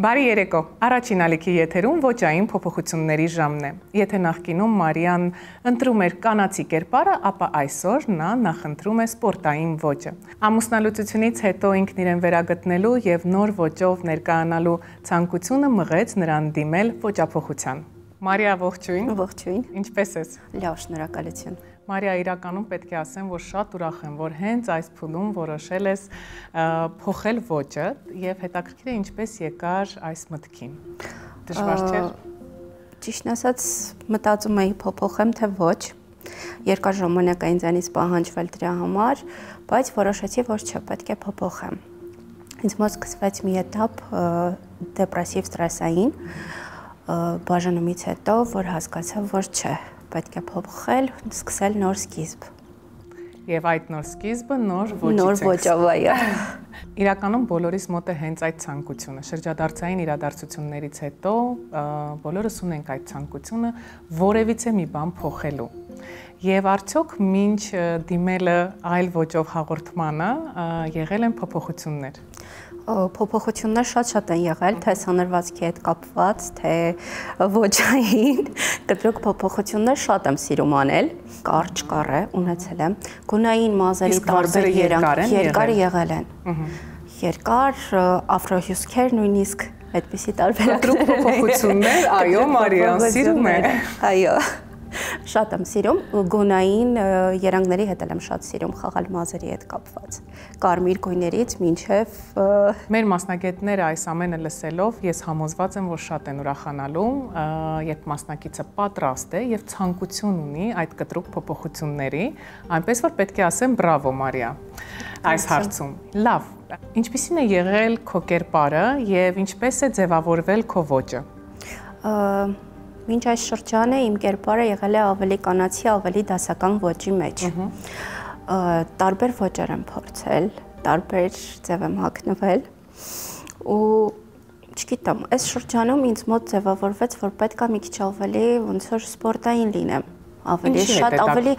Բարի երեկո, առաջին ալիքի եթերում ոճային փոփոխությունների ժամն է։ Եթե նախկինում Մարիան ընտրում էր կանացի կերպարը, ապա այսօր նա նախընտրում է սպորտային ոճը։ Ամուսնալուծությունից հետո ինքն իրեն վերագտնելու եւ նոր ոճով ներկայանալու ցանկությունը մղեց նրան դիմել ոճափոխության։ Մարիա, ողջույն։ Ողջույն։ Ինչպե՞ս ես։ Լավ, շնորհակալություն։ Մարիա, իրականում պետք է ասեմ, որ շատ ուրախ եմ, որ հենց այս փուլում որոշել ես փոխել ոճը եւ հետաքրքիր է ինչպես եկար այս մտքին։ Դժվար չէ՞։ Ճիշտն ասած, մտածում էի փոփոխեմ թե ոչ։ Երկար ժամանակ է ինձանից պահանջվել դրա համար, բայց որոշեցի, որ չէ, պետք է փոփոխեմ։ Ինձ մոտ սկսվեց մի էտապ դեպրեսիվ ստրեսային բաժանումից հետո, որ հասկացա, որ չէ, պետք է փոխել, սկսել նոր սկիզբ։ Եվ այդ նոր սկիզբը նոր ոճից է։ Նոր ոճով այո։ Իրականում բոլորիս մոտ է հենց այդ ցանկությունը։ Շրջադարձային իրադարձություններից հետո բոլորս ունենք այդ ցանկությունը որևիցե մի բան փոխելու։ Եվ արդյոք մինչ դիմելը այլ ոճով հաղորդմանը եղել են փոփոխություններ։ Փոփոխություններ շատ են եղել, թե սանրվածքի հետ կապված, թե ոճային, կտրուկ փոփոխություններ շատ եմ սիրում անել, կարճ կառ է ունեցել եմ, գունային մազերի տարբեր երկար եղել են, երկար, աֆրոհյուսքեր նույնիսկ այդպիսի տարբերակներ։ Կտրուկ փոփոխություններ, այո, Մարիան սիրում է։ Այո։ Շատ եմ սիրում, գունային երանգների հետ եմ շատ սիրում խաղալ մազերի հետ կապված, կարմիր գույներից մինչև… Մեր մասնագետները այս ամենը լսելով, ես համոզված եմ, որ շատ են ուրախանալու, երբ մասնակիցը պատրաստ է և ցանկություն ունի այդ կտրուկ փոփոխությունների, այնպես որ պետք է ասեմ բրավո Մարիա այս հարցում։ Լավ, ինչպիսին է եղել քո կերպարը և ինչպես է ձևավորվել քո ոճը։ Մինչ այս շրջանը իմ կերպարը եղել է ավելի կանացի, ավելի դասական ոճի մեջ։ Տարբեր ոճեր եմ փորձել, տարբեր ձև եմ հագնվել ու չգիտեմ, այս շրջանում ինձ մոտ ձևավորվեց, որ պետք է մի քիչ ավելի ոնց որ սպորտային լինեմ, ավելի շատ, ավելի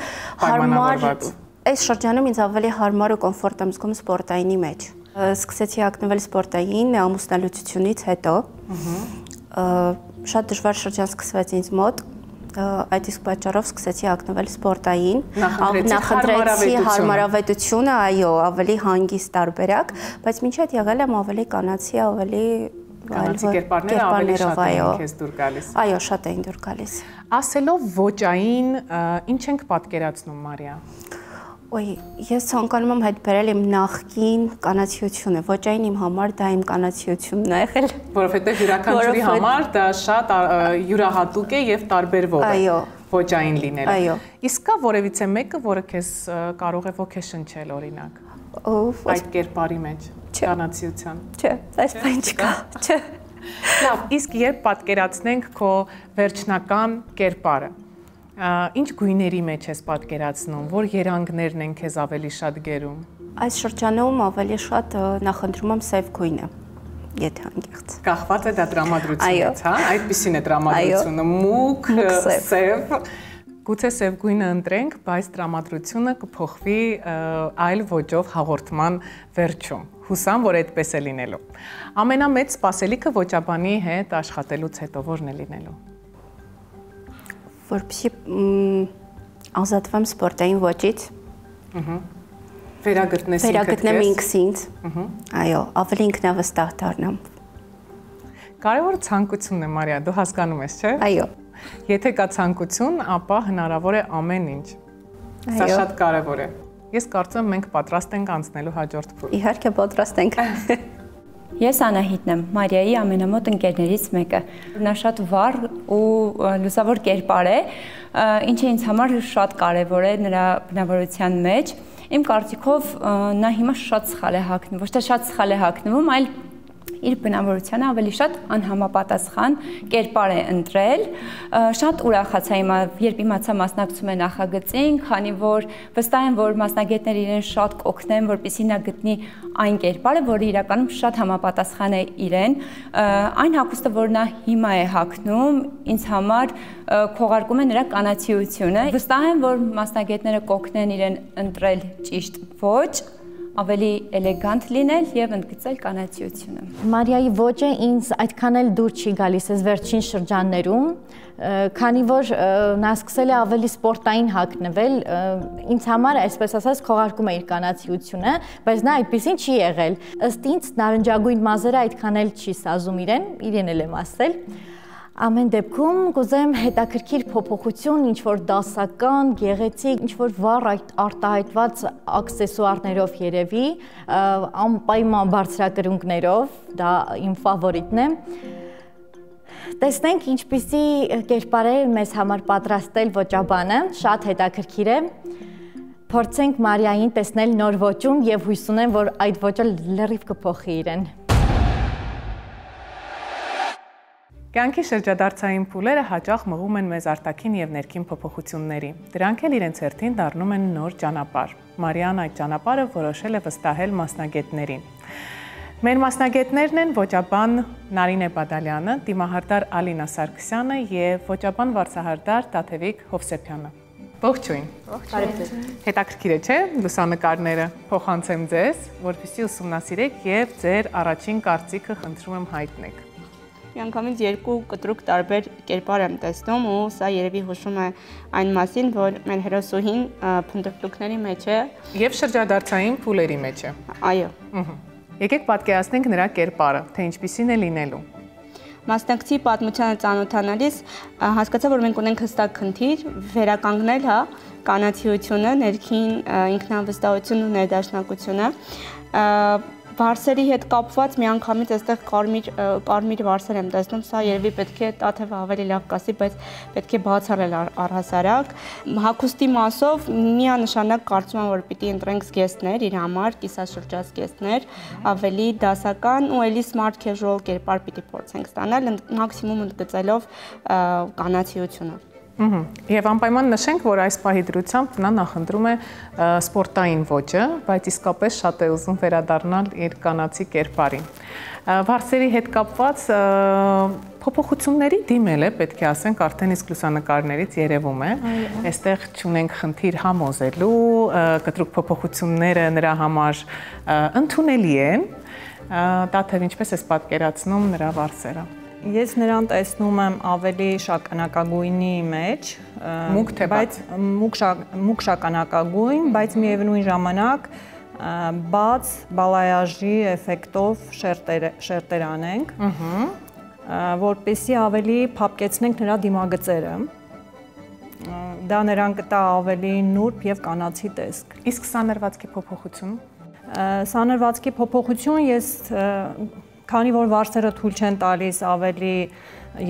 հարմար, այս շրջանում ինձ ավելի հարմար ու կոմֆորտ եմ զգում սպորտայինի մեջ։ Սկսեցի հագնվել սպորտային ամուսնալուծությունից հետո։ Շատ դժվար շրջան սկսվեց ինձ մոտ, այդ իսկ պատճառով սկսեցի հագնվել սպորտային, նախընտրեցի հարմարավետությունը, այո, ավելի հանգիստ տարբերակ, բայց մինչ այդ եղել եմ ավելի կանացի, ավելի կանացի կերպարները ավելի շատ էին քեզ դուր գալիս։ Այո, շատ էին դուր գալիս։ Ասելով ոճային, ինչ ենք պատկերացնում Մարիա։ Ոյ, ես ցանկանում եմ հետ բերել իմ նախկին կանացիությունը, ոճային իմ համար դա իմ կանացիությունն է եղել։ Որովհետև յուրաքանչյուրի համար դա շատ յուրահատուկ է եւ տարբերվող է։ Այո։ Ոճային լինելը։ Այո։ Իսկ կա որևիցե մեկը, որը քեզ կարող է ոգեշնչել օրինակ։ Այդ կերպարի մեջ, կանացիության։ Չէ, այս բան չկա, չէ։ Լավ, իսկ երբ պատկերացնենք քո վերջնական կերպարը, ինչ գույների մեջ ես պատկերացնում, որ երանգներն են քեզ ավելի շատ գերում։ Այս շրջանում ավելի շատ նախընտրում եմ սև գույնը, եթե անկեղծ։ Կախված է դա տրամադրությունից, հա, այդպիսին է տրամադրությունը, մուգ, սև։ Գուցե սև գույնը ընտրենք, բայց տրամադրությունը կփոխվի այլ ոճով հաղորդման վերջում։ Հուսամ, որ այդպես է լինելու։ Ամենամեծ սպասելիքը ոճաբանի հետ աշխատելուց հետո ո՞րն է լինելու։ Որպեսզի ազատվեմ սպորտային ոճից, վերագտնեմ ինքս ինձ, այո, ավելի ինքնավստահ դառնամ։ Կարևորը ցանկությունն է, Մարիա, դու հասկանում ես, չէ՞։ Այո։ Եթե կա ցանկություն, ապա հնարավոր է ամեն ինչ։ Սա շատ կարևոր է։ Ես կարծում եմ մենք պատրաստ ենք անցնելու հաջորդ փուլ։ Իհարկե պատրաստ ենք։ Ես Անահիտն եմ, Մարիայի ամենամոտ ընկերներից մեկը։ Նա շատ վառ ու լուսավոր կերպար է, ինչը ինձ համար շատ կարևոր է նրա բնավորության մեջ։ Իմ կարծիքով նա հիմա շատ սխալ է հագնում, ոչ թե շատ սխալ է հագնվում, այլ իր բնավորությանը ավելի շատ անհամապատասխան կերպար է ընտրել։ Շատ ուրախացա հիմա, երբ իմացա մասնակցում է նախագծին, քանի որ վստահ եմ, որ մասնագետները իրեն շատ կօգնեն, որպեսզի նա գտնի այն կերպարը, որը իրականում շատ համապատասխան է իրեն։ Այն հագուստը, որ նա հիմա է հագնում, ինձ համար քողարկում է նրա կանացիությունը։ Վստահ եմ, որ մասնագետները կօգնեն իրեն ընտրել ճիշտ ոճ, ավելի էլեգանտ լինել եւ ընդգծել կանացիությունը։ Մարիայի ոճը ինձ այդքան էլ դուր չի գալիս այս վերջին շրջաններում, քանի որ նա սկսել է ավելի սպորտային հագնվել, ինձ համար այսպես ասած քողարկում է իր կանացիությունը, բայց նա այդպեսին չի եղել։ Ըստ ինձ նարնջագույն մազերը այդքան էլ չի սազում իրեն էլ եմ ասել։ Ամեն դեպքում կուզեմ հետաքրքիր փոփոխություն, ինչ-որ դասական, գեղեցիկ, ինչ-որ վառ արտահայտված աքսեսուարներով երևի, անպայման բարձրակրունկներով, դա իմ ֆավորիտն է։ Տեսնենք ինչպիսի կերպար է մեզ համար պատրաստել ոճաբանը, շատ հետաքրքիր է։ Փորձենք Մարիային տեսնել նոր ոճում եւ հույս ունեմ, որ այդ ոճը լրիվ կփոխի իրեն։ Կյանքի շրջադարձային փուլերը հաճախ մղում են մեզ արտաքին եւ ներքին փոփոխությունների։ Դրանք էլ իրենց հերթին դառնում են նոր ճանապարհ։ Մարիան այդ ճանապարհը որոշել է վստահել մասնագետներին։ Մեր մասնագետներն են ոճաբան Նարինե Բադալյանը, դիմահարդար Ալինա Սարգսյանը եւ ոճաբան վարսահարդար Տաթևիկ Հովսեփյանը։ Ողջույն։ Ողջույն։ Հետաքրքիր է, չէ՞, լուսանկարները փոխանցեմ ձեզ, որպեսզի ուսումնասիրեք եւ ձեր առաջին կարծիքը խնդրում եմ հայտնեք։ Միանգամից երկու կտրուկ տարբեր կերպար եմ տեսնում ու սա երևի հուշում է այն մասին, որ մեր հերոսուհին փնտրտուքների մեջ է եւ շրջադարձային փուլերի մեջ է։ Այո։ Եկեք պատկերացնենք նրա կերպարը, թե ինչպիսին է լինելու։ Մասնակցի պատմությանը ծանոթանալիս հասկացա, որ մենք ունենք հստակ խնդիր վերականգնել, կանացիությունը, ներքին ինքնավստահությունն ու ներդաշնակությունը։ Վարսերի հետ կապված միանգամից այստեղ կարմիր վարսեր եմ տեսնում, սա երևի պետք է Տաթևը ավելի լավ կասի, բայց պետք է բացառել առհասարակ։ Հագուստի մասով միանշանակ կարծում եմ, որ պիտի ընտրենք զգեստներ իր համար, կիսաշրջած զգեստներ, ավելի դասական ու էլի smart casual կերպար պիտի փորձենք ստանալ, մաքսիմում ընդգծելով կանացիությունը։ Եվ անպայման նշենք, որ այս պահի դրությամբ նա նախընտրում է սպորտային ոճը, բայց իսկապես շատ է ուզում վերադառնալ իր կանացի կերպարին։ Վարսերի հետ կապված փոփոխությունների դիմել է, պետք է ասենք, արդեն իսկ լուսանկարներից երևում է։ Այստեղ չունենք խնդիր համոզելու, կտրուկ փոփոխությունները նրա համար ընդունելի են։ Տաթև, ինչպես ես պատկերացնում նրա վարսերը։ Ես նրան տեսնում եմ ավելի շագանակագույնի մեջ, մուգ թե բաց, մուգ շագանակագույն, բայց միևնույն ժամանակ բաց բալայաժի էֆեկտով շերտեր անենք, որպեսզի ավելի փափկեցնենք նրա դիմագծերը։ Դա նրան կտա ավելի նուրբ եւ կանացի տեսք։ Իսկ սանրվածքի փոփոխություն։ Սանրվածքի փոփոխություն ես Քանի որ վարսերը թույլ չեն տալիս ավելի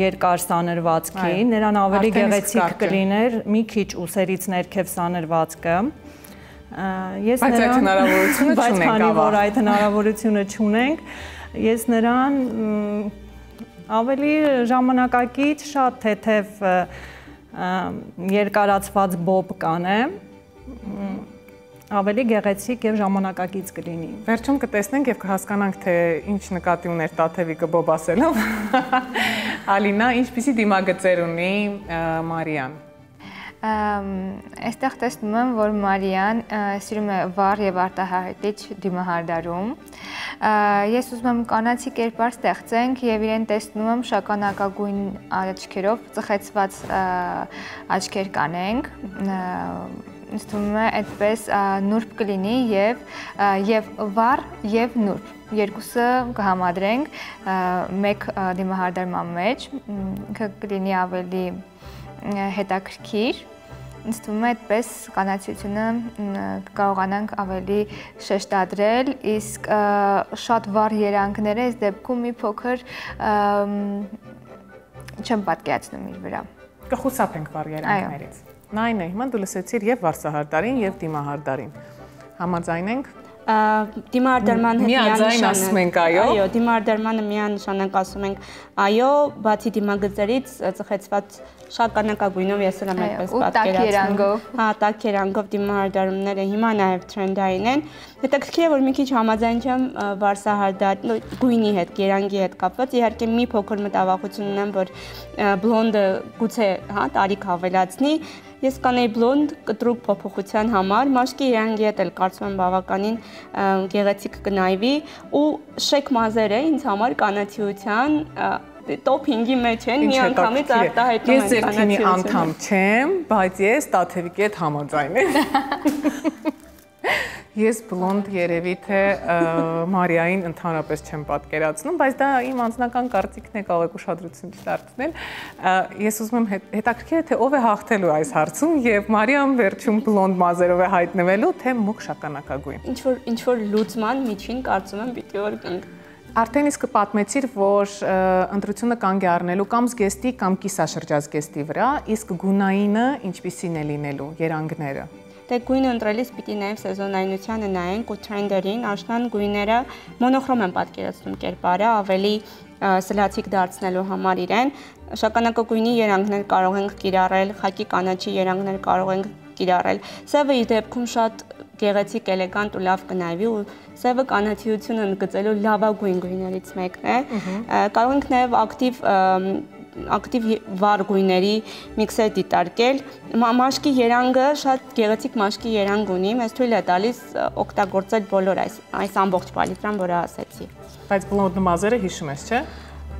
երկար սանրվածքի, նրան ավելի գեղեցիկ կլիներ մի քիչ ուսերից ներքև սանրվածքը։ Բայց այդ հնարավորությունը չունենք, բայց քանի որ այդ հնարավորությունը չունենք, ես նրան ավելի ժամանակակից, շատ թեթև երկարացված բոբ կանեմ, ավելի գեղեցիկ եւ ժամանակակից կլինի։ Վերջում կտեսնենք եւ կհասկանանք, թե ինչ նկատի ուներ Տաթևիկը բոբ ասելով։ Ալինա, ինչպիսի դիմագծեր ունի Մարիան։ Այստեղ տեսնում եմ, որ Մարիան սիրում է վառ եւ արտահայտիչ դիմահարդարում։ Ես ուզում եմ կանացի կերպար ստեղծենք եւ իրեն տեսնում եմ շագանակագույն աչքերով ծխեցված աչքեր կանենք։ Ինձ թվում է այդպես նուրբ կլինի եւ վառ եւ նուրբ երկուսը կհամադրենք մեկ դիմահարդարման մեջ, կլինի ավելի հետաքրքիր։ Ինձ թվում է այդպես կանացիությունը կարողանանք ավելի շեշտադրել, իսկ շատ վառ երանգները այս դեպքում մի փոքր չեմ պատկերացնում իր վրա։ Կխուսափենք վառ երանգներից։ Նայնե, հիմա դու լսեցիր եւ վարսահարդարին եւ դիմահարդարին։ Համաձայն ենք։ Դիմահարդարման հետ միանշանակ ասում ենք այո։ Այո, դիմահարդարմանը միանշանակ ասում ենք այո, բացի դիմագծերից ծխեցված շագանակագույնով ես էլ եմ այդպես պատկերացնում։ Հա, տաք երանգով դիմահարդարումները հիմա նաև թրենդային են։ Հետաքրքիր է, որ մի քիչ համաձայն չեմ վարսահարդար գույնի հետ, երանգի հետ կապված։ Իհարկե մի փոքր մտավախություն ունեմ, որ բլոնդը գուցե, հա, տարիք ավելացնի։ Ես կանեի բլոնդ կտրուկ փոփոխության համար, մաշկի երանգի հետ էլ կարծում եմ բավականին գեղեցիկ կնայվի ու շեկ մազերը ինձ համար կանացիության top 5-ի մեջ են, մի անգամից արտահայտում են կանացիությունը։ Ես ձեր թիմի անդամ չեմ, բայց ես Տաթևիկի հետ համաձայն եմ։ Ես բլոնդ երևի թե Մարիային ընդհանրապես չեմ պատկերացնում, բայց դա իմ անձնական կարծիքն է, կարող եք ուշադրություն չդարձնել։ Ես ուզում եմ հետաքրքիր է, թե ով է հաղթելու այս հարցում եւ Մարիան վերջում բլոնդ մազերով է հայտնվելու, թե մուգ շագանակագույն։ Ինչ որ լուծման միջին կարծում եմ պիտի որ գնք։ Արդեն իսկ պատմեցիր, որ ընտրությունը կանգ է առնելու կամ զգեստի կամ կիսաշրջազգեստի վրա, իսկ գունայինը ինչպիսին է լինելու, երանգները։ Դե գույնը ընտրելիս պիտի նաև սեզոնայնությանը նայենք ու թրենդերին, աշնան գույները մոնոխրոմ են պատկերացնում կերպարը, ավելի սլացիկ դարձնելու համար իրեն։ Շագանակագույնի երանգներ կարող ենք կիրառել, խակի կանաչի երանգներ կարող ենք կիրառել։ Սևը իր դեպքում շատ գեղեցիկ, էլեգանտ ու լավ կնայվի ու սևը կանացիությունը ընդգծելու լավագույն գույներից մեկն է։ Կարող ենք նաև ակտիվ վառ գույների միքսեր դիտարկել։ Մաշկի երանգը շատ գեղեցիկ մաշկի երանգ ունի, մեզ թույլ է տալիս օգտագործել բոլոր այս ամբողջ պալիտրան, որը ասեցի։ Բայց բլոնդ մազերը հիշում ես, չէ՞։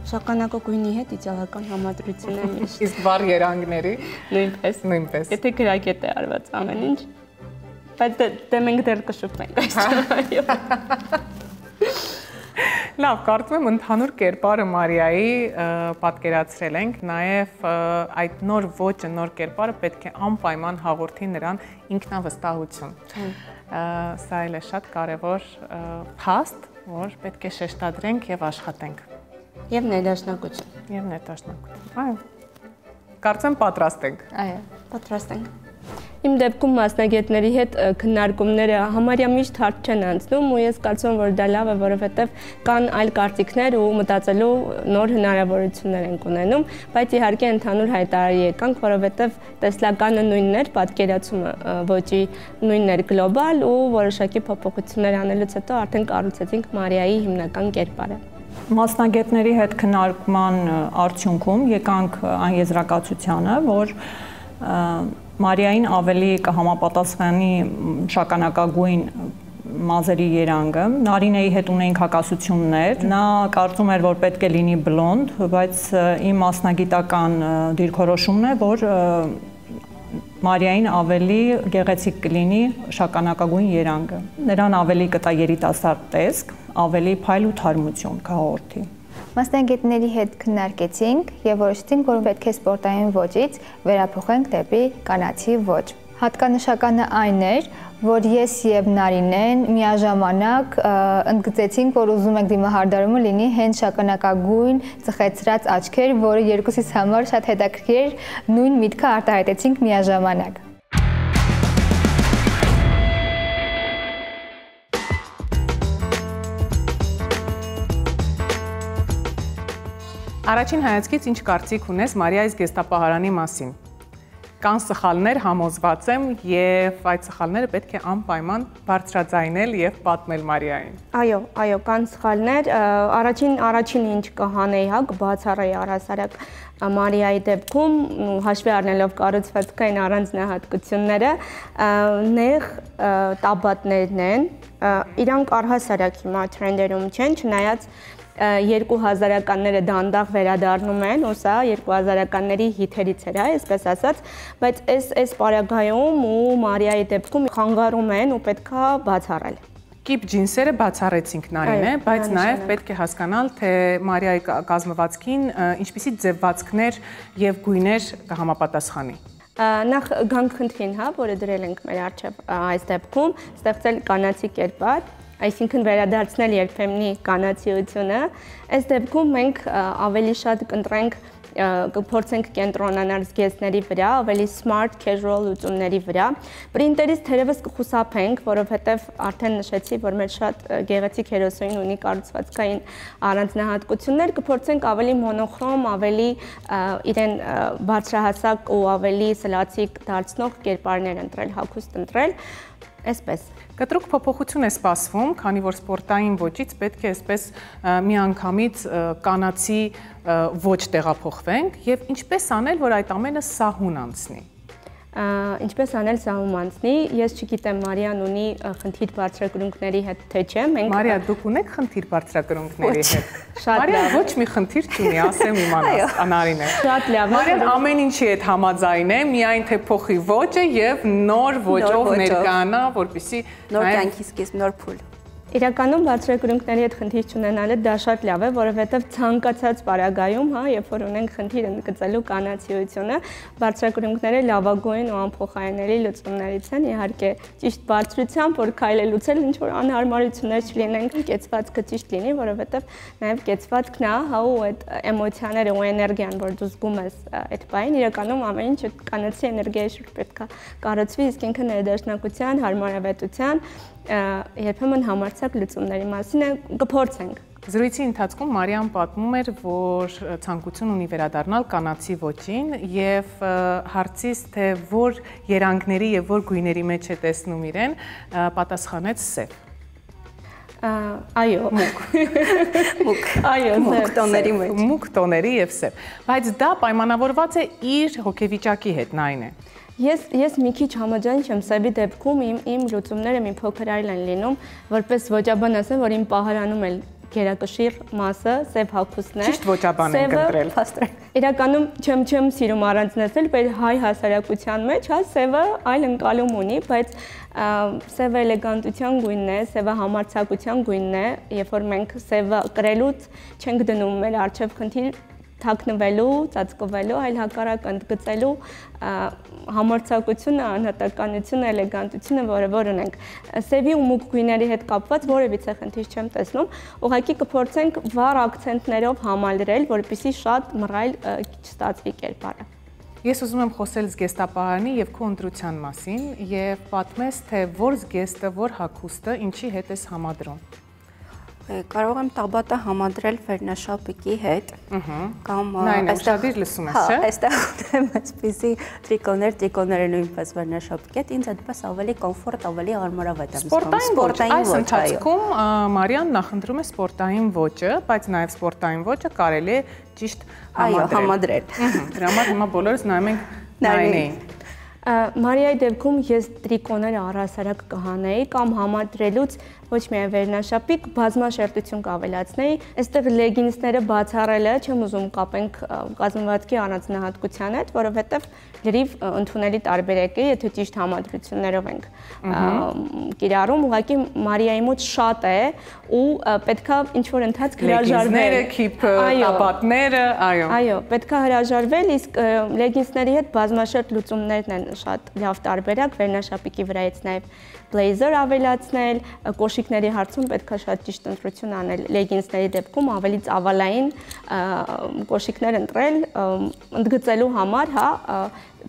Շագանակագույնի հետ իդեալական համադրություն է միշտ։ Իսկ վառ երանգների նույնպես։ Եթե գրագետ է արված ամեն ինչ։ Բայց դե մենք դեռ կշփվենք այստեղ։ Լավ, կարծում եմ ընդհանուր կերպարը Մարիայի պատկերացրել ենք, նաև այդ նոր ոճը, նոր կերպարը պետք է անպայման հաղորդի նրան ինքնավստահություն։ Սա էլ է շատ կարևոր փաստ, որ պետք է շեշտադրենք եւ աշխատենք։ Եվ ներդաշնակություն։ Եվ ներդաշնակություն։ Այո։ Կարծեմ պատրաստ ենք։ Այո, պատրաստ ենք։ Իմ դեպքում մասնագետների հետ քննարկումները համարյա միշտ հարթ չեն անցնում ու ես կարծում եմ, որ դա լավ է, որովհետև կան այլ կարծիքներ ու մտածելու նոր հնարավորություններ ենք ունենում, բայց իհարկե ընդհանուր հայտարարի եկանք, որովհետև տեսլականը նույնն էր, պատկերացումը ոճի նույնն էր գլոբալ ու որոշակի փոփոխություններ անելուց հետո արդեն կառուցեցինք Մարիայի հիմնական կերպարը։ Մասնագետների հետ քննարկման արդյունքում եկանք այն եզրակացությանը, որ Մարիային ավելի կհամապատասխանի շագանակագույն մազերի երանգը։ Նարինեի հետ ունեինք հակասություններ։ Նա կարծում էր, որ պետք է լինի բլոնդ, բայց իմ մասնագիտական դիրքորոշումն է, որ Մարիային ավելի գեղեցիկ կլինի շագանակագույն երանգը։ Նրան ավելի կտա երիտասարդ տեսք, ավելի փայլ ու թարմություն կհաղորդի։ Մասնագետների հետ քննարկեցինք եւ որոշեցինք, որ պետք է սպորտային ոճից վերափոխենք դեպի կանացի ոճ։ Հատկանշականը այն էր, որ ես եւ Նարինեն միաժամանակ ընդգծեցինք, որ ուզում ենք դիմահարդարումը լինի հենց շագանակագույն ծխեցրած աչքեր, որը երկուսից համար շատ հետաքրքիր էր, նույն միտքը արտահայտեցինք միաժամանակ։ Առաջին հայացքից ինչ կարծիք ունես Մարիայի զգեստապահարանի մասին։ Կան սխալներ, համոզված եմ, եւ այդ սխալները պետք է անպայման բարձրաձայնել եւ պատմել Մարիային։ Այո, կան սխալներ։ Առաջին ինչ կհանեի, հա, կբացառեի առհասարակ Մարիայի դեպքում հաշվի առնելով կառուցվածքային առանձնահատկությունները, նեղ տաբատներն են, իրանք առհասարակ հիմա թրենդերում չեն, չնայած 2000-ականները դանդաղ վերադառնում են, ու սա 2000-ականների հիթերից էր, այսպես ասած, բայց այս պարագայում ու Մարիայի դեպքում խանգարում են ու պետքա բացառել։ Կիպ ջինսերը բացառեցինք Նարինե, բայց նաև պետք է հասկանալ, թե Մարիայի կազմվածքին ինչպիսի ձևվածքներ եւ գույներ կհամապատասխանի։ Նախ գանք խնդրին, հա, որը դրել ենք մեր առջև այս դեպքում, ստեղծել կանացի կերպար, այսինքն վերադարձնել երբեմնի կանացիությունը, այս դեպքում մենք ավելի շատ կընտրենք կփորձենք կենտրոնանալ զգեստների վրա, ավելի smart casual լուծումների վրա։ Պրինտերից թերևս կխուսափենք, որովհետև արդեն նշեցի, որ մեր շատ գեղեցիկ հերոսուհին ունի կառուցվածքային առանձնահատկություններ, կփորձենք ավելի մոնոխրոմ, ավելի իրեն բարձրահասակ ու ավելի սլացիկ դարձնող կերպարներ ընտրել, հագուստ ընտրել, այսպես։ Կտրուկ փոփոխություն է սպասվում, քանի որ սպորտային ոճից պետք է այսպես միանգամից կանացի ոչ տեղափոխվենք եւ ինչպես անել, որ այդ ամենը սահուն անցնի։ Ինչպես անել սահմանցնի, ես չգիտեմ Մարիան ունի խնդիր բարձրակրունկների հետ թե չէ, մենք Մարիա, դուք ունեք խնդիր բարձրակրունկների հետ։ Շատ Մարիան լավ։ ոչ մի խնդիր չունի, ասեմ իմանաս, Անարինե։ Շատ լավ։ Մարիան ամեն ինչի հետ համաձայն է, միայն թե փոխի ոճը եւ նոր ոճով ներկանա, որպեսզի նոր կյանքի սկիզբ, նոր փուլ։ Իրականում բարձրակրունկների հետ խնդիր չունենալը դա շատ լավ է, որովհետև ցանկացած պարագայում, հա, երբ որ ունենք խնդիր ընդգծելու կանացիությունը, բարձրակրունկները լավագույն ու անփոխարինելի լուծումներից են, իհարկե ճիշտ բարձրությամբ, որ քայլելուց էլ ինչ որ անհարմարություններ չլինեն, կեցվածքը ճիշտ լինի, որովհետև նաև կեցվածքն է, հա, ու այդ էմոցիաները ու էներգիան, որ դու զգում ես այդ բային, իրականում ամեն ինչ կանացի էներգիայի շուրջ պետք է կառուցվի, իսկ ինքը ներդաշնակության, հարմարավետության երբեմն համարձակ լուծումների մասին կփորձենք։ Զրույցի ընթացքում Մարիան պատմում էր, որ ցանկություն ունի վերադառնալ կանացի ոճին եւ հարցից թե որ երանգների եւ որ գույների մեջ է տեսնում իրեն, պատասխանեց սև։ Այո, մուկ։ Այո, մուկ տոների մեջ։ Մուկ տոների եւ սև։ Բայց դա պայմանավորված է իր հոգեվիճակի հետ, նայն է։ Ես մի քիչ համաձայն չեմ, սևի դեպքում իմ լուծումները մի փոքր այլ են լինում, որպես ոճաբան ասեմ, որ իմ պահարանում էլ գերակշիռ մասը սև հագուստն է։ Ճիշտ ոճաբան ենք ընտրել։ Իրականում չեմ սիրում առանձնացնել, բայց հայ հասարակության մեջ, հա, սևը այլ ընկալում ունի, բայց սևը էլեգանտության գույնն է, սևը համարձակության գույնն է, երբ որ մենք սևը կրելուց չենք դնում մեր առջև խնդիր թաքնվելու, ծածկվելու, այլ հակառակ ընդգծելու համարձակությունը, անհատականությունը, էլեգանտությունը, որը ունենք։ Սևի ու մուգ գույների հետ կապված որևիցե խնդիր չեմ տեսնում, ուղղակի կփորձենք վառ ակցենտներով համալրել, որպեսզի շատ մռայլ չստացվի կերպարը։ Ես ուզում եմ խոսել զգեստապահարանի եւ քո ընտրության մասին եւ պատմես, թե որ զգեստը, որ հագուստը ինչի հետ ես համադրում։ Կարող եմ տաբատը համադրել վերնաշապիկի հետ, կամ այստեղ լսում ես, չէ՞։ Այստեղ ունեմ այսպիսի տրիկոները նույնպես վերնաշապիկ հետ, ինձ այդպես ավելի կոմֆորտ, ավելի հարմարավետ եմ զգում։ Սպորտային այս ընթացքում Մարիան նախընտրում է սպորտային ոճը, բայց նաև սպորտային ոճը կարելի է ճիշտ համադրել։ Դրա համար հիմա բոլորս նայում ենք նայնեին։ Մարիայի դեպքում ես տրիկոները առհասարակ կհանեի կամ համադրելուց ոչ միայն վերնաշապիկ, բազմաշերտություն կավելացնեի, այստեղ լեգինսները բացառելը չեմ ուզում կապենք կազմվածքի առանձնահատկության հետ, որովհետև լրիվ ընդունելի տարբերակ է, եթե ճիշտ համադրություններով ենք կիրառում, ուղղակի Մարիայի մոտ շատ է ու պետքա ինչ-որ ընթացք հրաժարվել։ Լեգինսները, քիփ տաբատները, այո։ Այո, պետքա հրաժարվել, իսկ լեգինսների հետ բազմաշերտ լուծումներն են շատ լավ տարբերակ, վերնաշապիկի վրայից նաև բլեյզեր ավելացնել, կոշիկների հարցում պետքա շատ ճիշտ ընտրություն անել, լեգինսների դեպքում ավելի ծավալային կոշիկներ ընտրել, ընդգծելու համար, հա,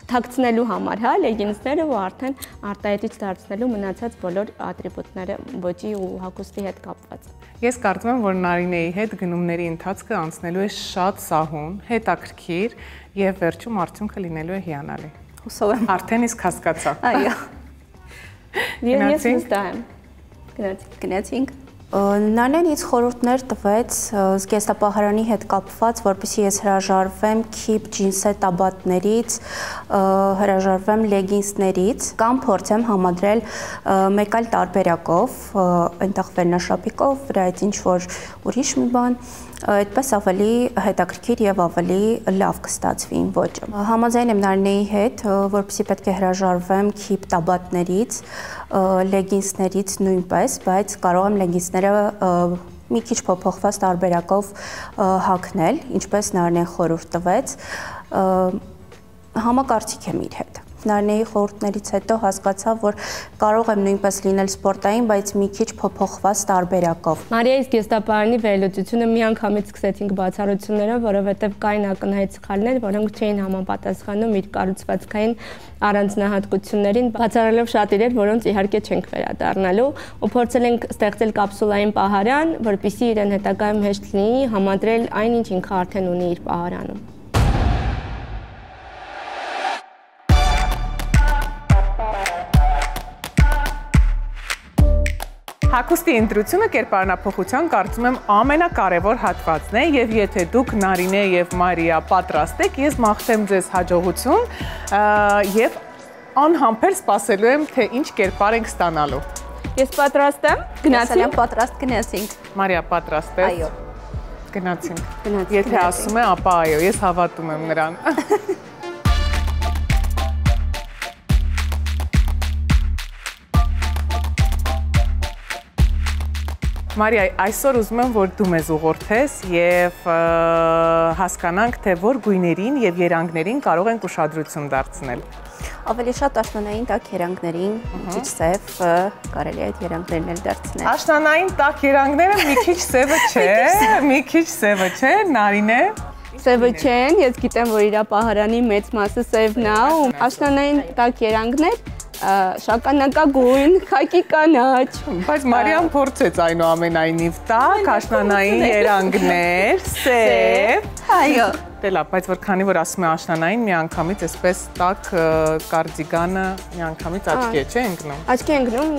թաքցնելու համար, հա, լեգինսները ու արդեն արտահայտիչ դարձնելու մնացած բոլոր ատրիբուտները ոճի ու հագուստի հետ կապված։ Ես կարծում եմ, որ Նարինեի հետ գնումների ընթացքը անցնելու է շատ սահուն, հետաքրքիր եւ վերջում արդյունքը լինելու է հիանալի։ Հուսով եմ։ Արդեն իսկ հասկացա։ Այո։ Ես վստահ եմ։ Գնացինք։ Նարինեն ինձ խորհուրդներ տվեց զգեստապահարանի հետ կապված, որպեսզի ես հրաժարվեմ քիփ ջինսե տաբատներից, հրաժարվեմ լեգինսներից կամ փորձեմ համադրել մեկ այլ տարբերակով, այնտեղ վերնաշապիկով, վրայից ինչ-որ ուրիշ մի բան, այդպես ավելի հետաքրքիր եւ ավելի լավ կստացվի իմ ոճը։ Համաձայն եմ Նարինեի հետ, որպեսզի պետք է հրաժարվեմ քիփ տաբատներից, լեգինսներից նույնպես, բայց կարող եմ լեգինսները մի քիչ փոփոխված տարբերակով հագնել, ինչպես Նարինեն խորհուրդ տվեց, համակարծիք եմ իր հետ։ Նարինեի խորհուրդներից հետո հասկացա, որ կարող եմ նույնպես լինել սպորտային, բայց մի քիչ փոփոխված տարբերակով։ Մարիայի զգեստապահարանի վերլուծությունը միանգամից սկսեցինք բացառություններով, որովհետև կային ակնհայտ սխալներ, որոնք չէին համապատասխանում իր կառուցվածքային առանձնահատկություններին, բացառելով շատ իրեր, որոնց իհարկե չենք վերադառնալու, ու փորձել ենք ստեղծել կապսուլային պահարան, որպեսզի իրեն հետագայում հեշտ լինի համադրել այն, ինչ ինքը արդեն ունի իր պահարանում։ Հագուստի ընտրությունը կերպարանափոխության կարծում եմ ամենակարևոր հատվածն է եւ եթե դուք Նարինե եւ Մարիա պատրաստ եք, ես մաղթեմ ձեզ հաջողություն եւ Անհամբեր սպասելու եմ, թե ինչ կերպար ենք ստանալու։ Ես պատրաստ եմ, գնացինք։ Պատրաստ գնացինք։ Մարիա պատրաստ է։ Այո։ Գնացինք։ Եթե ասում է, ապա այո, ես հավատում եմ նրան։ Մարիա, այսօր ուզում եմ, որ դու մեզ ուղղորդես եւ հասկանանք, թե որ գույներին եւ երանգներին կարող ենք ուշադրություն դարձնել։ Ավելի շատ աշնանային տաք երանգներին, քիչ սև, կարելի է այդ երանգներն էլ դարձնել։ Աշնանային տաք երանգները մի քիչ սևը չէ, մի քիչ սևը չէ, Նարինե։ Սևը չեն, ես գիտեմ, որ իր պահարանի մեծ մասը սևն է, ու աշնանային տաք երանգներ շագանակագույն, քակի կանաչ։ Բայց Մարիան փորձեց այնուամենայնիվ տաք, աշնանային երանգներ, սև։ Այո։ Դե լավ, բայց քանի որ ասում է աշնանային, միանգամից այսպես տաք կարդիգանը միանգամից աչքի է, չէ՞ ընկնում։ Աչքի է ընկնում,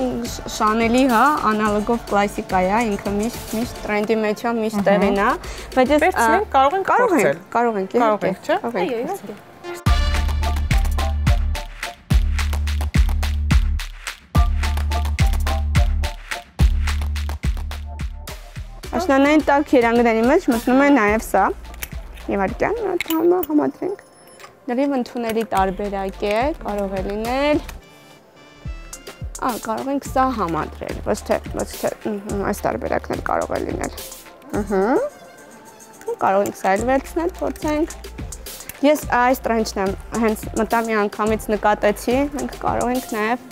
Chanel-ի, հա, անալոգով կլասիկա է, ինքը միշտ տրենդի մեջ է, միշտ տեղին է, բայց ես Վերցնենք, կարող ենք փորձել։ Կարող ենք, չէ՞։ Այո, իհարկե։ Աշնանային տաք երանգների մեջ մտնում է նաև սա։ Իհարկե, համադրենք։ Լրիվ ընդունելի տարբերակ է, կարող է լինել։ Կարող ենք սա համադրել, ոչ թե այս տարբերակն էլ կարող է լինել։ Կարող ենք սա էլ վերցնել, փորձենք։ Ես այս տրենչն եմ հենց մտա մի անգամից նկատեցի, մենք կարող ենք նաև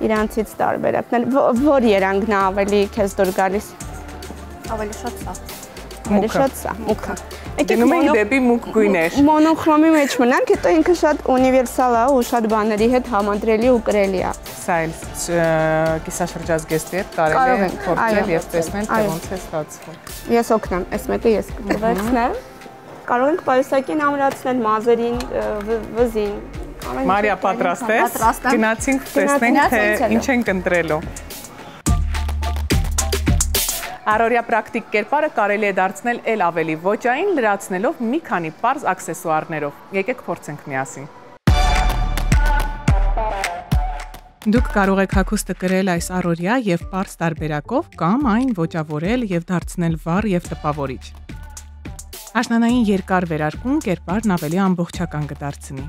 իրանցից տարբերակներ։ Որ երանգն է ավելի քեզ դուր գալիս։ Ավելի շատ սա։ Ավելի շատ սա, մուկը։ Գնում ենք դեպի մուկ գույներ։ Մոնոխրոմի մեջ մնանք, հետո ինքը շատ ունիվերսալ է ու շատ բաների հետ համադրելի ու կրելի է։ Սա էլ կիսաշրջազգեստի հետ կարելի է փորձել եւ տեսնել, թե ոնց է ստացվում։ Ես օգնեմ, այս մեկը ես կվերցնեմ։ Կարող ենք պայուսակին ամրացնել մազերին, վզին։ Մարիա պատրաստ ես։ Գնացինք տեսնենք, թե ինչ ենք ընտրելու։ Առօրյա պրակտիկ կերպարը կարելի է դարձնել էլ ավելի ոճային, լրացնելով մի քանի պարզ աքսեսուարներով։ Եկեք փորձենք միասին։ Դուք կարող եք հագուստը կրել այս առօրյա եւ պարզ տարբերակով կամ այն ոճավորել եւ դարձնել վառ եւ տպավորիչ։ Աշնանային երկար վերարկուն կերպարն ավելի ամբողջական կդարձնի։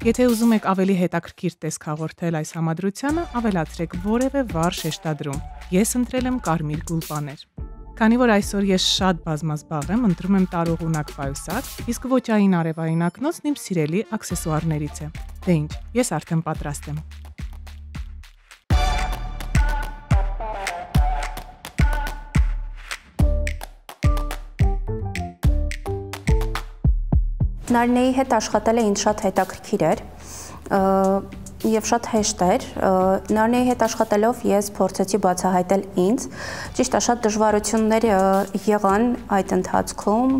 Եթե ուզում եք ավելի հետաքրքիր տեսք հաղորդել այս համադրությանը, ավելացրեք որևէ վառ շեշտադրում։ Ես ընտրել եմ կարմիր գուլպաներ։ Քանի որ այսօր ես շատ բազմազբաղ եմ, ընտրում եմ տարողունակ պայուսակ, իսկ ոճային արևային ակնոցն իմ սիրելի աքսեսուարներից է։ Դե ինչ, ես արդեն պատրաստ եմ։ Նարինեի հետ աշխատելը ինձ շատ հետաքրքիր էր եւ շատ հեշտ էր։ Նարինեի հետ աշխատելով ես փորձեցի բացահայտել ինձ։ Ճիշտ է, շատ դժվարություններ եղան այդ ընթացքում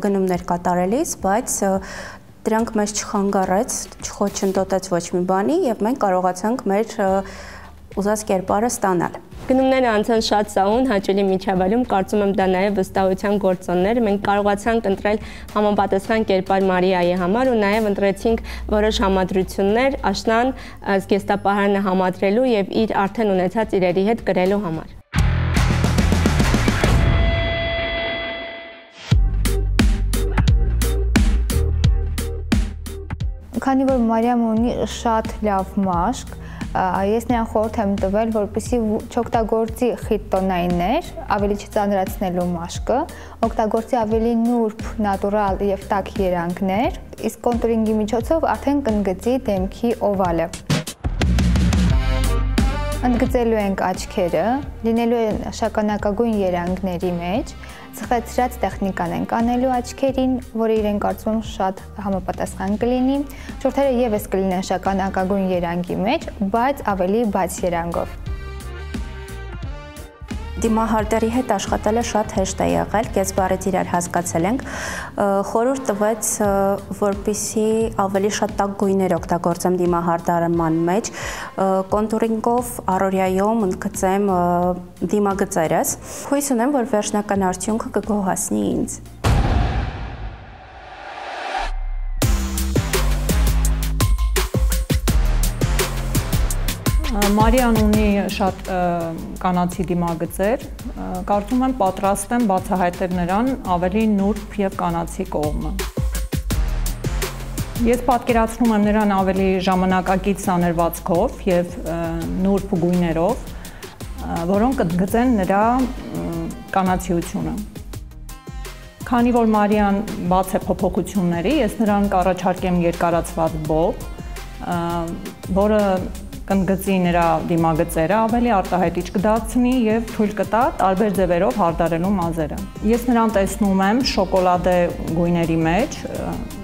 գնումներ կատարելիս, բայց դրանք մեզ չխանգարեց, չխոչընդոտեց ոչ մի բանի եւ մենք կարողացանք մեր ուզած կերպարը ստանալ։ Գնումները անցան շատ սահուն, հաճելի միջավայրում, կարծում եմ դա նաև վստահության գործոններ։ Մենք կարողացանք ընտրել համապատասխան կերպար Մարիայի համար ու նաև ընտրեցինք որոշ համադրություններ աշնան զգեստապահարանը համադրելու եւ իր արդեն ունեցած իրերի հետ կրելու համար։ Քանի որ Մարիամը ունի շատ լավ մաշկ, ես նրան խորհուրդ եմ տվել, որպեսզի չօգտագործի խիտ տոնայիններ, ավելի չծանրացնելու մաշկը, օգտագործի ավելի նուրբ, նատուրալ եւ տաք երանգներ, իսկ կոնտուրինգի միջոցով արդեն կընդգծի դեմքի օվալը։ Ընդգծելու ենք աչքերը, լինելու են շագանակագույն երանգների մեջ, ցխեցրած տեխնիկան ենք անելու աչքերին, որը իրեն կարծում շատ համապատասխան կլինի, շուրթերը եւս կլինեն շագանակագույն երանգի մեջ, բայց ավելի բաց երանգով։ Դիմահարդերի հետ աշխատելը շատ հեշտ է եղել, կես բառից իրար հասկացել ենք, խորհուրդ տվեց, որպեսզի ավելի շատ տաք գույներ օգտագործեմ դիմահարդարման մեջ, կոնտուրինգով առօրյայում ընդգծեմ դիմագծերս, հույս ունեմ, որ վերջնական արդյունքը կգոհացնի ինձ։ Մարիան ունի շատ կանացի դիմագծեր, կարծում եմ պատրաստ եմ բացահայտել նրան ավելի նուրբ եւ կանացի կողմը։ Ես պատկերացնում եմ նրան ավելի ժամանակակից սանրվածքով եւ նուրբ գույներով, որոնք կգծեն նրա կանացիությունը։ Քանի որ Մարիան բաց է փոփոխությունների, ես նրան կառաջարկեմ երկարացված բոբ, որը կընդգծի նրա դիմագծերը, ավելի արտահայտիչ կդարձնի եւ թույլ կտա տարբեր ձևերով հարդարելու մազերը։ Ես նրան տեսնում եմ շոկոլադե գույների մեջ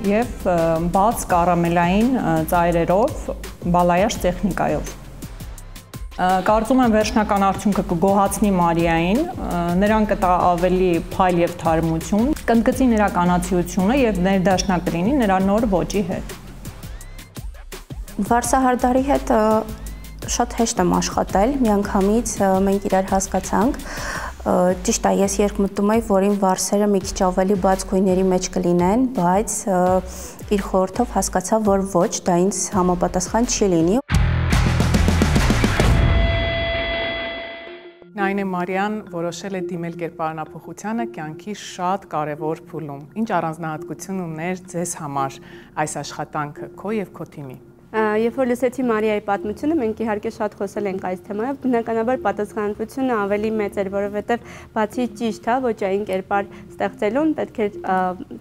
եւ բաց կարամելային ծայրերով, բալայաշ տեխնիկայով։ Կարծում եմ վերջնական արդյունքը կգոհացնի Մարիային, նրան կտա ավելի փայլ եւ թարմություն, կընդգծի նրա կանացիությունը եւ ներդաշնակ կլինի նրա նոր ոճի հետ։ Վարսահարդարի հետ շատ հեշտ եմ աշխատել, միանգամից մենք իրար հասկացանք, ճիշտ է, ես երկմտում եի, որ իմ վարսերը մի քիչ ավելի բաց գույների մեջ կլինեն, բայց իր խորհրդով հասկացա, որ ոչ, դա ինձ համապատասխան չի լինի։ Նայնե Մարիան որոշել է դիմել կերպարանափոխությանը կյանքի շատ կարևոր փուլում։ Ինչ առանձնահատկություն ուներ ձեզ համար այս աշխատանքը, քո եւ քո թիմի։ Երբ որ լսեցի Մարիայի պատմությունը, մենք իհարկե շատ խոսել ենք այս թեմայով, բնականաբար պատասխանատվությունը ավելի մեծ էր, որովհետև բացի ճիշտ ոճային կերպար ստեղծելուն պետք է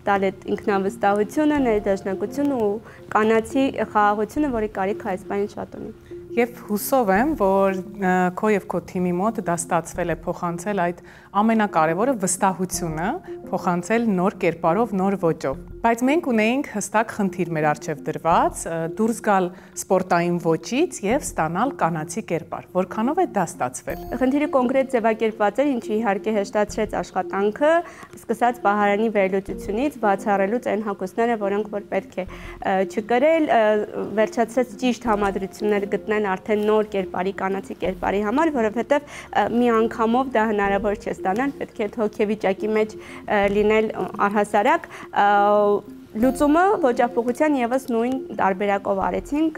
տալ այդ ինքնավստահությունը, ներդաշնակությունը ու կանացի խաղաղությունը, որի կարիքը այս բանին շատ ունի։ Եվ հուսով եմ, որ քո եւ քո թիմի մոտ դա ստացվել է փոխանցել այդ ամենակարևորը վստահությունը, փոխանցել նոր կերպարով, նոր ոճով։ Բայց մենք ունեինք հստակ խնդիր մեր առջև դրված՝ դուրս գալ սպորտային ոճից եւ ստանալ կանացի կերպար։ Որքանով է դա ստացվել։ Խնդիրը կոնկրետ ձևակերպված էր, ինչը իհարկե հեշտացրեց աշխատանքը, սկսած պահարանի վերլուծությունից, բացառելուց այն հակոսները, որոնք որ պետք է չկրել, վերջացրեց ճիշտ համադրություններ գտնել արդեն նոր կերպարի, կանացի կերպարի համար, որովհետև մի անգամով դա հնարավոր չէ ստանալ, պետք է հոգեվիճակի մեջ լինել առհասարակ։ Լուծումը ոճափոխության եւս նույն տարբերակով արեցինք,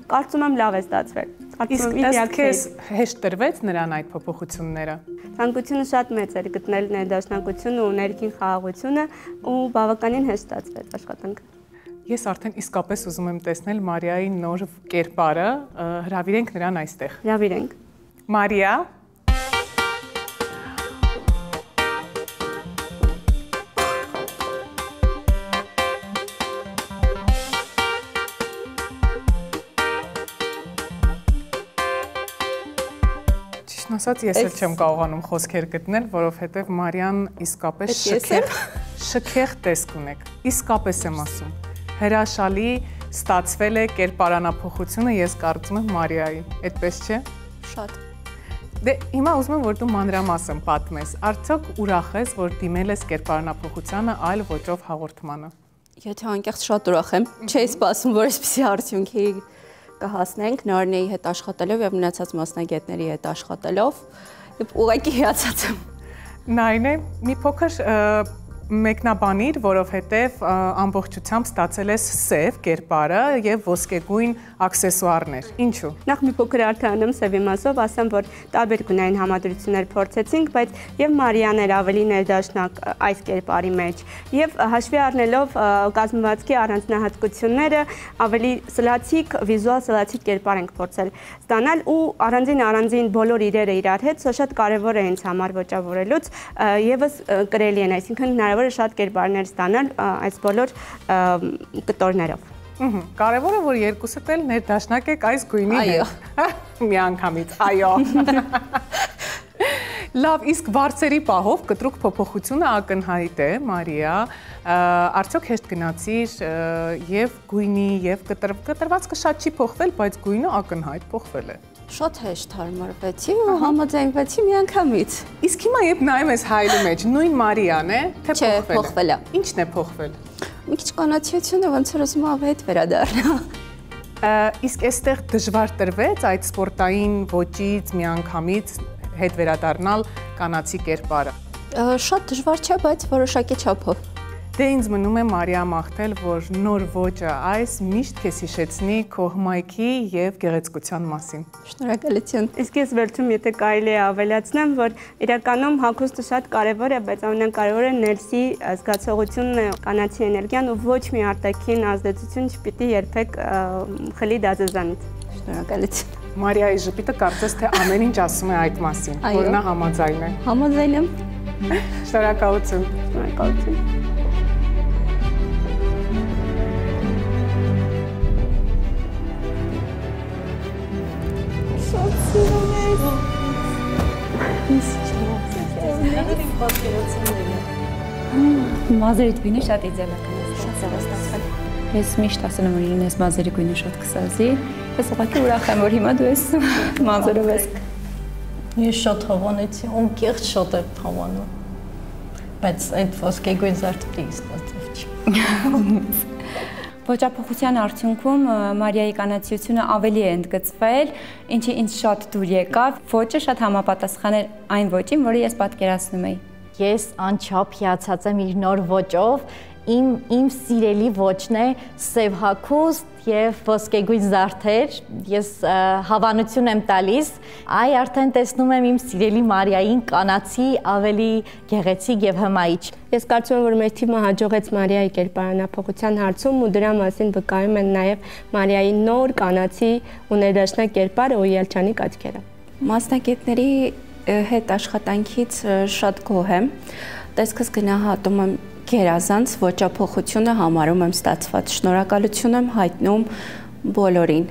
կարծում եմ լավ է ստացվել։ Իսկ քեզ հեշտ տրվեց նրան այդ փոփոխությունները։ Ցանկությունը շատ մեծ էր գտնել ներդաշնակությունը ու ներքին խաղաղությունը ու բավականին հեշտ ստացվեց աշխատանքը։ Ես արդեն իսկապես ուզում եմ տեսնել Մարիայի նոր կերպարը, հրավիրենք նրան այստեղ։ Հրավիրենք։ Մարիա, ասած ես էլ չեմ կարողանում խոսքեր գտնել, որովհետև Մարիան իսկապես շքեղ տեսք ունեք։ Իսկապես եմ ասում։ Հրաշալի ստացվել է կերպարանափոխությունը, ես կարծում եմ Մարիայի, այդպես չէ։ Շատ։ Դե հիմա ուզում եմ, որ դու մանրամասն պատմես, արդյոք ուրախ ես, որ դիմել ես կերպարանափոխությանը այլ ոճով հաղորդմանը։ Եթե անկեղծ շատ ուրախ եմ, չէի սպասում, որ այսպիսի արդյունքի կհասնենք Նարինեի հետ աշխատելով եւ մնացած մասնագետների հետ աշխատելով եւ ուղղակի հիացած եմ։ Նայնե, մի փոքր մեկնաբանիր, որովհետև ամբողջությամբ ստացել ես սև կերպարը եւ ոսկեգույն աքսեսուարներ։ Ինչու։ Նախ մի փոքր արդյունանամ սևի մասով, ասեմ, որ տարբեր գունային համադրություններ փորձեցինք, բայց եւ Մարիան էր ավելի ներդաշնակ այս կերպարի մեջ եւ հաշվի առնելով կազմվածքի առանձնահատկությունները ավելի սլացիկ, վիզուալ սլացիկ կերպար ենք փորձել ստանալ ու առանձին բոլոր իրերը իրար հետ, սա շատ կարեւոր է ինձ համար ոճավորելուց եւս կրելի են, այսինքն հնարավոր է շատ կերպարներ ստանալ այս բոլոր կտորներով։ Կարևորը որ երկուսդ էլ ներդաշնակ եք այս գույնի հետ։ Միանգամից, այո։ Լավ, իսկ վարձերի պահով կտրուկ փոփոխությունը ակնհայտ է, Մարիա, արդյոք հեշտ գնացիր եւ գույնի եւ կտրվածքը շատ չի փոխվել, բայց գույնը ակնհայտ փոխվել է։ Շատ հեշտ հարմարվեցի ու համաձայնվեցի միանգամից։ Իսկ հիմա երբ նայում ես հայլու մեջ, նույն Մարիան է, թե Չէ, փոխվել է։ Ինչն է փոխվել։ Մի քիչ կանացիությունը ոնց որ ուզում ավետ վերադառնա։ Իսկ այստեղ դժվար տրվեց այդ սպորտային ոճից միանգամից հետ վերադառնալ կանացի կերպարը։ Շատ դժվար չէ, բայց որոշակի չափով։ Դե ինձ մնում է Մարիա մաղթել, որ նոր ոճը այս միշտ քեզ հիշեցնի քո հմայքի եւ գեղեցկության մասին։ Շնորհակալություն։ Իսկ ես վերջում եթե կարելի է ավելացնեմ, որ իրականում հագուստը շատ կարևոր է, բայց ամենակարևորը Նելսի զգացողությունն է, կանացի էներգիան ու ոչ մի արտաքին ազդեցություն չպիտի երբեք խլի դա ձեզանից։ Շնորհակալություն։ Մարիայի ժպիտը կարծես թե ամեն ինչ ասում է այդ մասին, որ նա համաձայն է։ Համաձայն եմ։ Շնորհակալություն։ Շնորհակալություն։ Մազերիդ գույնը շատ իդեալական է, շատ ծեր է ստացվել։ Ես միշտ ասում եմ, որ ինձ մազերի գույնը շատ կսազի։ Ես ուղղակի ուրախ եմ, որ հիմա դու ես մազերով ես։ Ես շատ հավանեցի, անկեղծ շատ եմ հավանում։ Բայց այդ ոսկե գույն զարդը ստացավ չի։ Ոճափոխության արդյունքում Մարիայի կանացիությունը ավելի է ընդգծվել, ինչի ինձ շատ դուր եկավ, ոճը շատ համապատասխան էր այն ոճին, որը ես պատկերացնում էի։ Ես անչափ հիացած եմ իր նոր ոճով, իմ սիրելի ոճն է սև հագուստ եւ ոսկեգույն զարդեր, ես հավանություն եմ տալիս, այ արդեն տեսնում եմ իմ սիրելի Մարիային կանացի ավելի գեղեցիկ եւ հմայիչ։ Ես կարծում եմ, որ մեր թիմը հաջողեց Մարիայի կերպարանափոխության հարցում ու դրա մասին վկայում են նաեւ Մարիայի նոր կանացի ու ներդաշնակ կերպարը ու ելչանիկ աչքերը։ Մասնագետների հետ աշխատանքից շատ գոհ եմ։ Տեսքս գնահատում եմ գերազանց ոճափոխությունը համարում եմ ստացված։ Շնորհակալություն եմ հայտնում բոլորին։